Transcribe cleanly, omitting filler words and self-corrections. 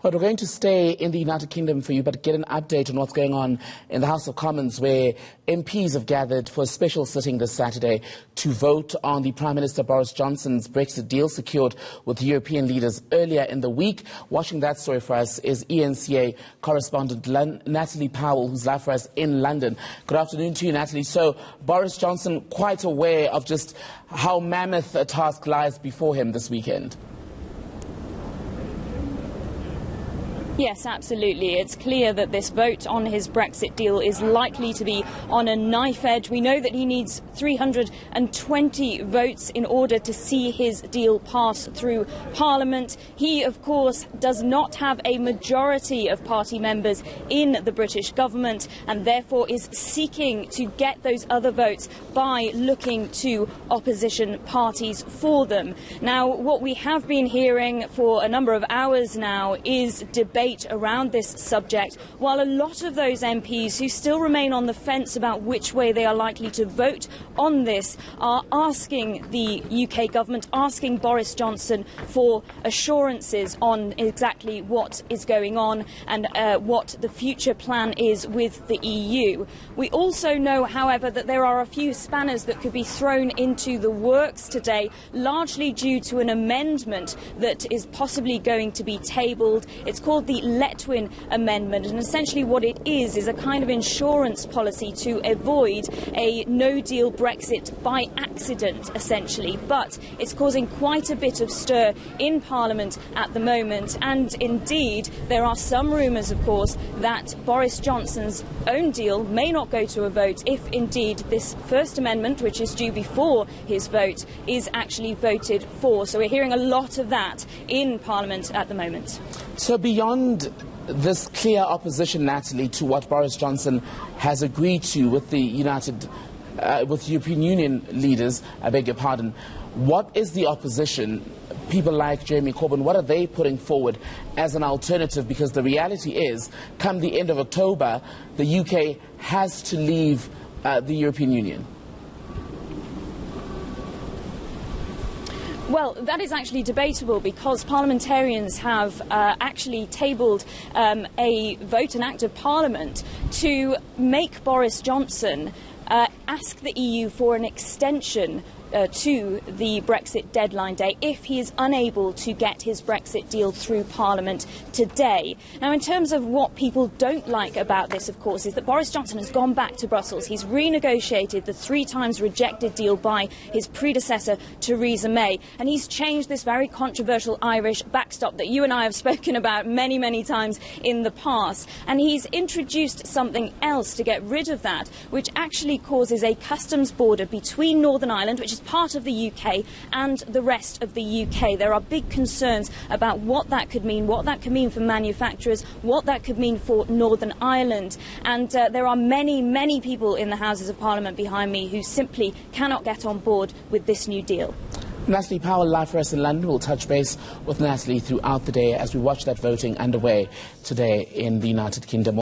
But we're going to stay in the United Kingdom for you, but get an update on what's going on in the House of Commons, where MPs have gathered for a special sitting this Saturday to vote on the Prime Minister Boris Johnson's Brexit deal secured with European leaders earlier in the week. Watching that story for us is ENCA correspondent Natalie Powell, who's live for us in London. Good afternoon to you, Natalie. So Boris Johnson quite aware of just how mammoth a task lies before him this weekend. Yes, absolutely. It's clear that this vote on his Brexit deal is likely to be on a knife edge. We know that he needs 320 votes in order to see his deal pass through Parliament. He, of course, does not have a majority of party members in the British government and therefore is seeking to get those other votes by looking to opposition parties for them. Now, what we have been hearing for a number of hours now is debate around this subject, while a lot of those MPs who still remain on the fence about which way they are likely to vote on this are asking the UK government, asking Boris Johnson for assurances on exactly what is going on and what the future plan is with the EU. We also know, however, that there are a few spanners that could be thrown into the works today, largely due to an amendment that is possibly going to be tabled. It's called the Letwin Amendment, and essentially what it is a kind of insurance policy to avoid a no-deal Brexit by accident, essentially. But it's causing quite a bit of stir in Parliament at the moment, and indeed there are some rumours, of course, that Boris Johnson's own deal may not go to a vote if indeed this First Amendment, which is due before his vote, is actually voted for. So we're hearing a lot of that in Parliament at the moment. So beyond this clear opposition, Natalie, to what Boris Johnson has agreed to with the with European Union leaders, I beg your pardon, what is the opposition? People like Jeremy Corbyn, what are they putting forward as an alternative? Because the reality is, come the end of October, the UK has to leave the European Union. Well, that is actually debatable because parliamentarians have actually tabled a vote, an act of Parliament, to make Boris Johnson ask the EU for an extension to the Brexit deadline day if he is unable to get his Brexit deal through Parliament today. Now, in terms of what people don't like about this, of course, is that Boris Johnson has gone back to Brussels. He's renegotiated the 3 times rejected deal by his predecessor, Theresa May, and he's changed this very controversial Irish backstop that you and I have spoken about many, many times in the past. And he's introduced something else to get rid of that, which actually causes a customs border between Northern Ireland, which is part of the UK, and the rest of the UK. There are big concerns about what that could mean for manufacturers, what that could mean for Northern Ireland. And there are many, many people in the Houses of Parliament behind me who simply cannot get on board with this new deal. Natalie Powell, live for us in London. We'll touch base with Natalie throughout the day as we watch that voting underway today in the United Kingdom.